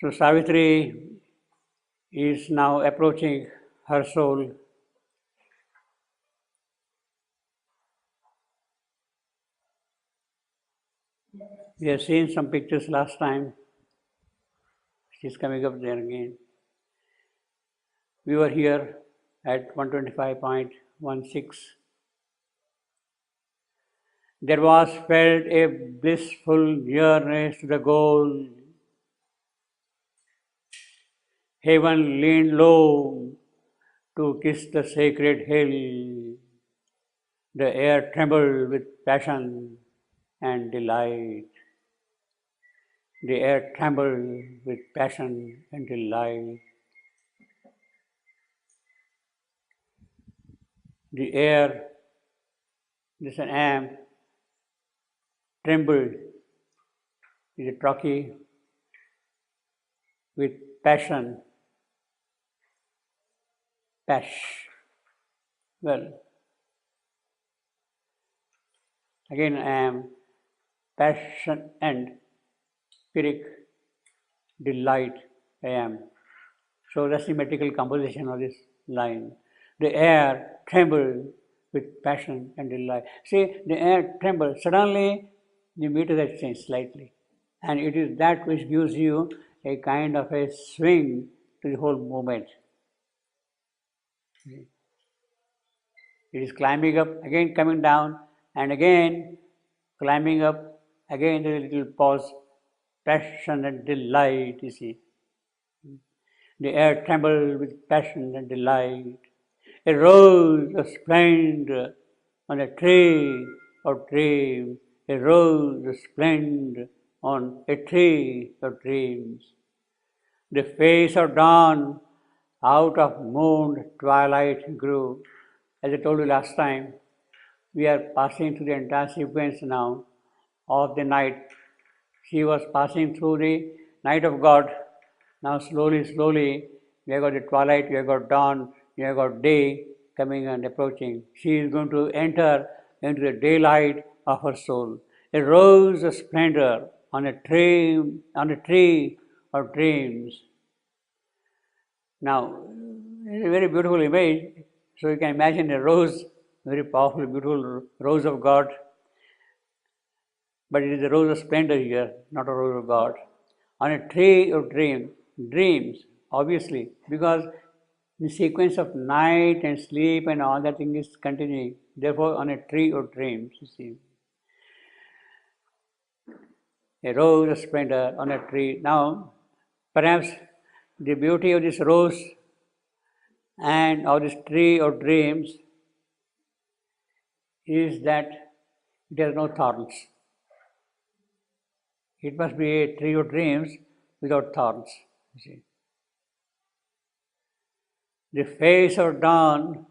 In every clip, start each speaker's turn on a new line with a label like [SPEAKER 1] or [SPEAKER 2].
[SPEAKER 1] So Savitri is now approaching her soul. We have seen some pictures last time. She's coming up there again. We were here at 125.16. There was felt a blissful nearness to the goal. Heaven leaned low to kiss the sacred hill. The air trembled with passion and delight. The air trembled with passion and delight. The air, this an amp, trembled is a trochee with passion. Well, again I am passion and Pyrrhic delight I am. So that's the metrical composition of this line. The air trembled with passion and delight. See, the air trembled. Suddenly, the meter has changed slightly. And it is that which gives you a kind of a swing to the whole movement. It is climbing up, again coming down, and again climbing up, again a little pause, passion and delight, you see. The air trembled with passion and delight. A rose of splendor on a tree of dreams. A rose of splendor on a tree of dreams. The face of dawn out of moon twilight grew. As I told you last time, we are passing through the entire sequence now of the night. She was passing through the night of God. Now slowly, we have got the twilight, we have got dawn, we have got day coming and approaching. She is going to enter into the daylight of her soul. A rose of splendor on a tree of dreams. Now, it's a very beautiful image. So you can imagine a rose, very powerful, beautiful rose of God. But it is a rose of splendor here, not a rose of God. On a tree of dreams, obviously, because the sequence of night and sleep and all that thing is continuing. Therefore, on a tree of dreams, you see. A rose of splendor on a tree. Now, perhaps the beauty of this rose and of this tree of dreams is that it has no thorns. It must be a tree of dreams without thorns, you see. The face of dawn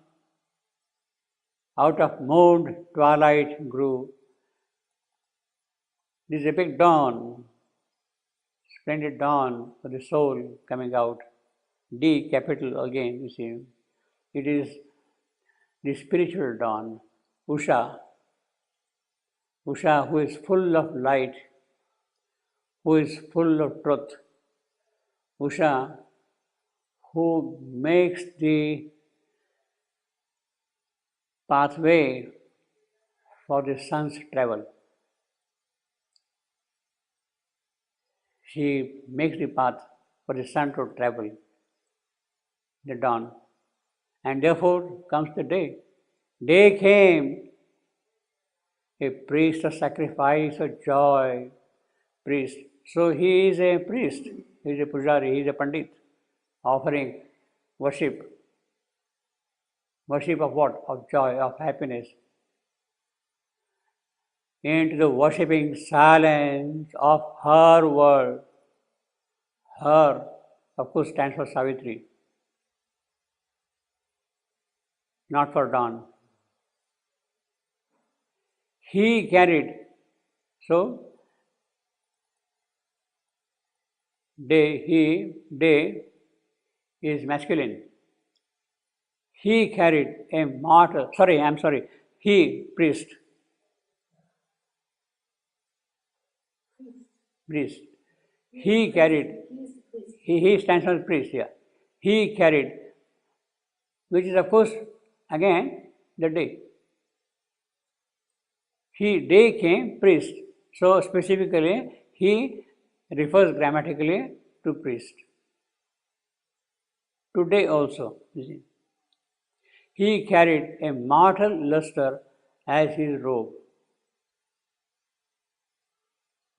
[SPEAKER 1] out of moon twilight grew. This epic dawn, splendid dawn of the soul coming out. D capital again, you see. It is the spiritual dawn, Usha. Usha, who is full of light, who is full of truth. Usha, who makes the pathway for the sun's travel. She makes the path for the sun to travel, the dawn. And therefore comes the day. Day came, a priest of sacrifice of joy, priest. So he is a priest, he is a pujari, he is a pandit, offering worship. Worship of what? Of joy, of happiness. Into the worshipping silence of her world. Her, of course, stands for Savitri, not for dawn. He carried, so day is masculine. He carried a mortal, he, priest. He carried, he stands as priest here. He carried, which is of course again the day. Day came priest. So specifically he refers grammatically to priest. Today also, you see. He carried a mortal luster as his robe.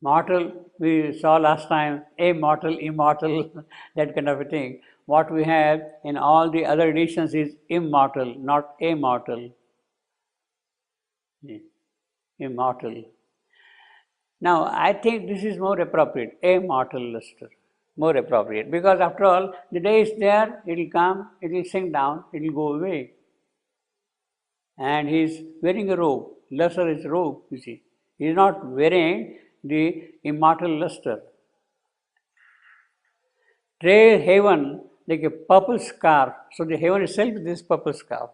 [SPEAKER 1] Mortal, we saw last time, immortal, that kind of a thing. What we have in all the other editions is immortal, not immortal. Immortal. Now, I think this is more appropriate, immortal luster, more appropriate, because after all, the day is there, it will come, it will sink down, it will go away. And he is wearing a robe, luster is robe, you see. He is not wearing the immortal luster. Trailed heaven like a purple scarf, so the heaven itself is this purple scarf,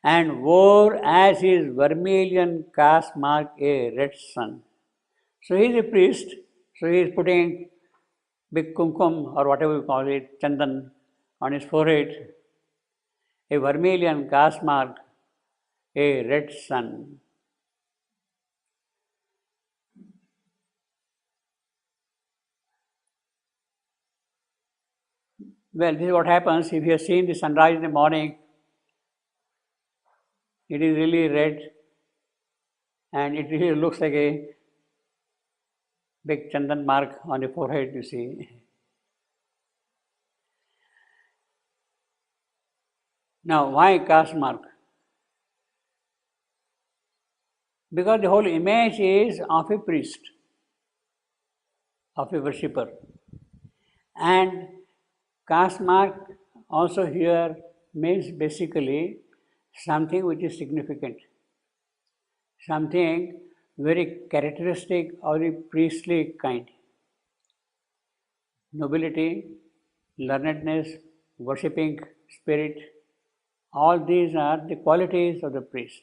[SPEAKER 1] and wore as his vermilion caste mark a red sun. So he is a priest, so he is putting big kumkum or whatever we call it, chandan, on his forehead, a vermilion caste mark, a red sun. Well, this is what happens if you have seen the sunrise in the morning. It is really red and it really looks like a big chandan mark on the forehead, you see. Now, why caste mark? Because the whole image is of a priest, of a worshipper. And caste mark also here means basically something which is significant, something very characteristic of the priestly kind. Nobility, learnedness, worshipping spirit, all these are the qualities of the priest.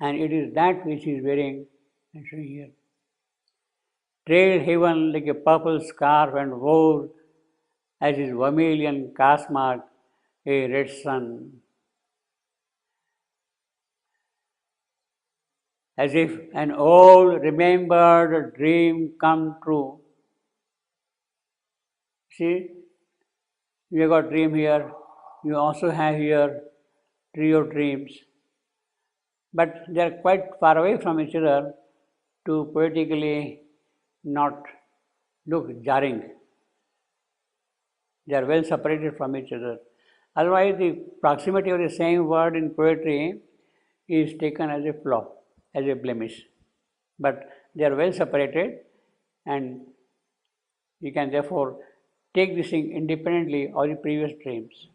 [SPEAKER 1] And it is that which he is wearing and showing here. Trailed heaven like a purple scarf and wore as his vermilion caste mark a red sun. As if an old remembered dream come true. See, you have got dream here, you also have here tree of dreams, but they are quite far away from each other to poetically not look jarring. They are well separated from each other. Otherwise, the proximity of the same word in poetry is taken as a flaw, as a blemish. But they are well separated and you can therefore take this thing independently of the previous dreams.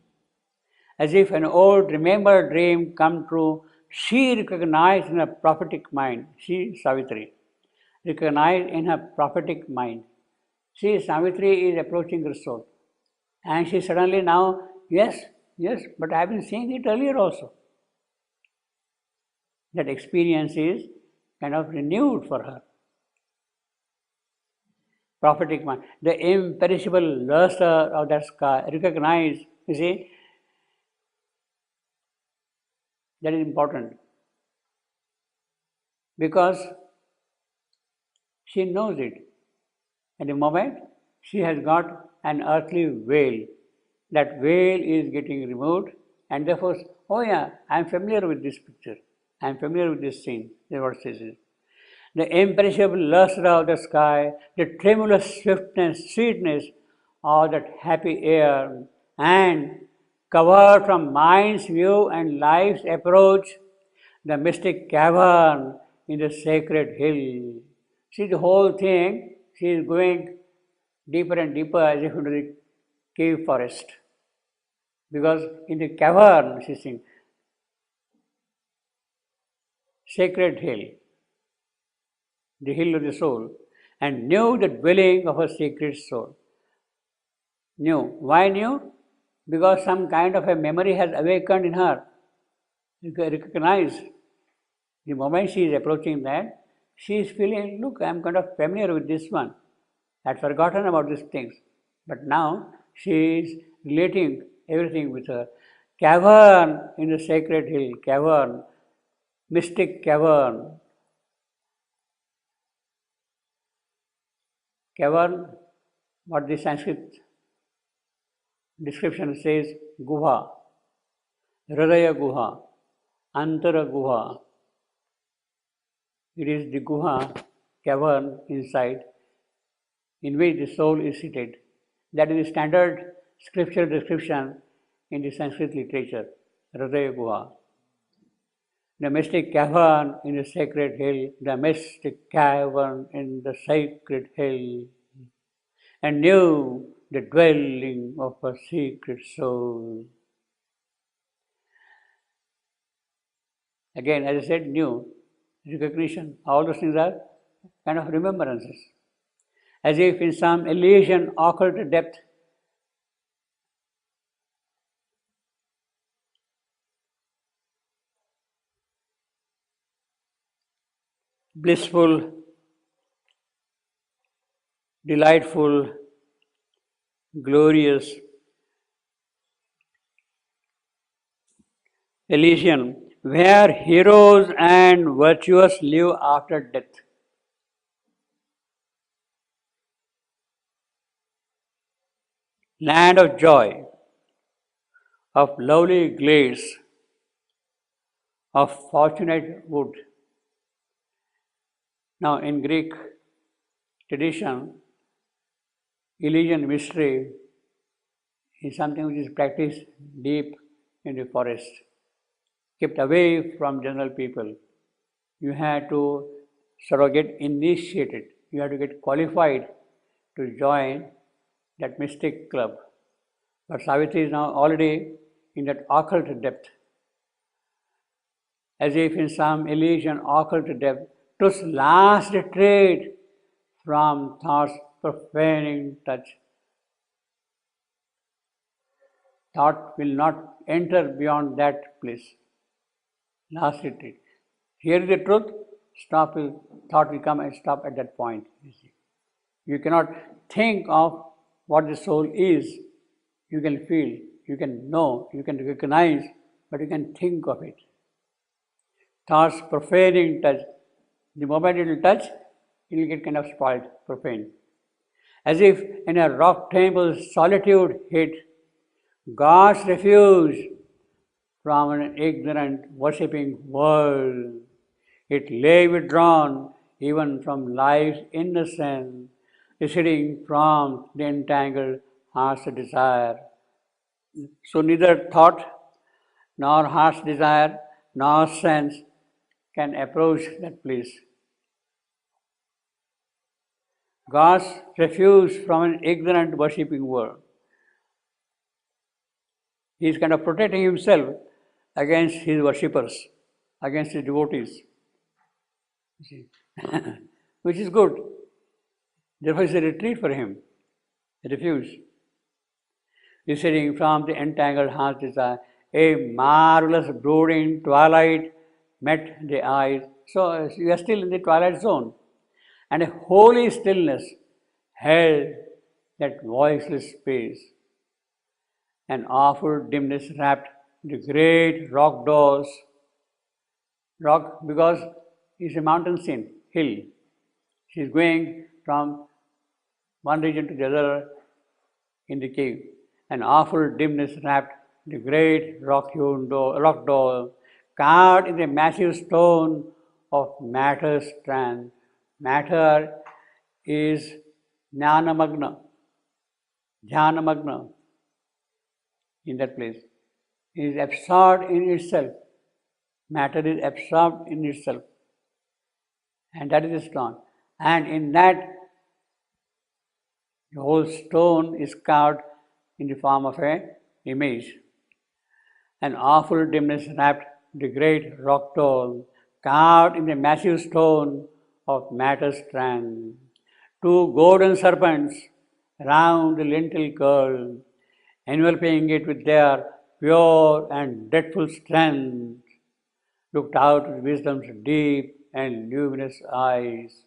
[SPEAKER 1] As if an old remembered dream come true, she recognized in her prophetic mind, she Savitri, recognized in her prophetic mind. See, Savitri is approaching her soul. And she suddenly now, yes, but I have been seeing it earlier also. That experience is kind of renewed for her. Prophetic mind, the imperishable luster of that sky, recognized, you see, that is important. Because she knows it. At the moment, she has got an earthly veil. That veil is getting removed, and therefore, oh yeah, I am familiar with this picture. I am familiar with this scene. That's what it says. The imperishable luster of the sky, the tremulous swiftness, sweetness of that happy air, and covered from mind's view and life's approach, the mystic cavern in the sacred hill. See the whole thing, she is going deeper and deeper as if into the cave forest. Because in the cavern, she is saying, sacred hill, the hill of the soul, and knew the dwelling of her sacred soul. Knew. Why knew? Because some kind of a memory has awakened in her. You can recognize the moment she is approaching that, she is feeling, look, I am kind of familiar with this one. I had forgotten about these things. But now she is relating everything with her cavern in the sacred hill, cavern, mystic cavern. Cavern, what the Sanskrit description says, guha, hridaya guha, antara guha. It is the guha, cavern inside, in which the soul is seated. That is the standard scriptural description in the Sanskrit literature, hridaya guha. The mystic cavern in the sacred hill, the mystic cavern in the sacred hill, and knew the dwelling of a secret soul. Again, as I said, knew, recognition, all those things are kind of remembrances. As if in some Elysian occult depth, blissful, delightful, glorious, Elysian, where heroes and virtuous live after death. Land of joy, of lovely glades, of fortunate wood. Now, in Greek tradition, Elysian Mystery is something which is practiced deep in the forest, kept away from general people. You had to sort of get initiated, you had to get qualified to join that mystic club. But Savitri is now already in that occult depth, as if in some Elysian occult depth, truth's last retreat from thought's profaning touch. Thought will not enter beyond that place. Last retreat. Here is the truth, thought will come and stop at that point. You cannot think of what the soul is. You can feel, you can know, you can recognize, but you can think of it. Thought's profaning touch. The moment it will touch, it will get kind of spoiled, profane. As if in a rock temple solitude hid, God's refuge from an ignorant, worshipping world. It lay withdrawn even from life's innocence, receding from the entangled heart's desire. So neither thought, nor heart's desire, nor sense can approach that place. God's refuge from an ignorant, worshipping world. He is kind of protecting himself against his worshippers, against his devotees. Which is good. Therefore, it's a retreat for him, a refuge. Receding from the entangled heart's desire, a marvelous brooding twilight met the eyes. So you are still in the twilight zone. And a holy stillness held that voiceless space. An awful dimness wrapped the great rock doors. Rock because it's a mountain scene, hill. She is going from one region to the other in the cave. An awful dimness wrapped the great rock door, carved in the massive stone of matter's strand. Matter is jnanamagna, dhyanamagna in that place. It is absorbed in itself. Matter is absorbed in itself. And that is the stone. And in that, the whole stone is carved in the form of an image. An awful dimness wrapped the great rock door, carved in the massive stone of matter's strand. Two golden serpents round the lintel curled, enveloping it with their pure and dreadful strength, looked out with wisdom's deep and luminous eyes.